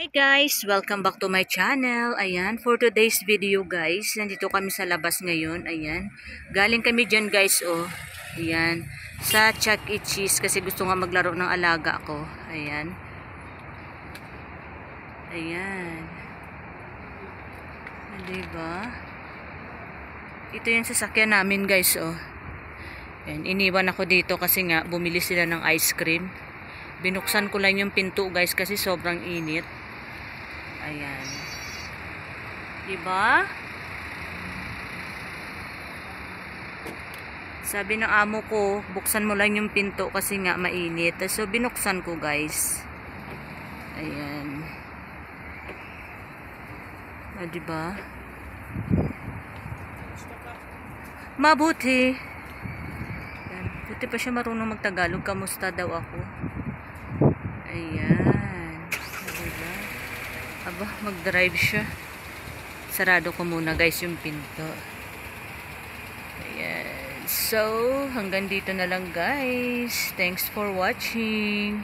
Hey guys! Welcome back to my channel. Ayan, for today's video guys, nandito kami sa labas ngayon. Ayan, galing kami dyan guys, oh. Ayan, sa Chuck E. Cheese kasi gusto nga maglaro ng alaga ko. Ayan. Ayan. Diba? Ito yung sasakyan namin guys, oh. Ayan, iniwan ako dito kasi nga bumili sila ng ice cream. Binuksan ko lang yung pinto guys kasi sobrang init. Ayan. Diba? Sabi ng amo ko, buksan mo lang yung pinto kasi nga mainit. So, binuksan ko guys. Ayan. Diba? Mabuti. Ayan. Buti pa siya marunong magtagalog. Kamusta daw ako? Ayan. Diba? Aba, mag-drive siya. Sarado ko muna guys yung pinto. Ayan. So, hanggang dito na lang guys. Thanks for watching.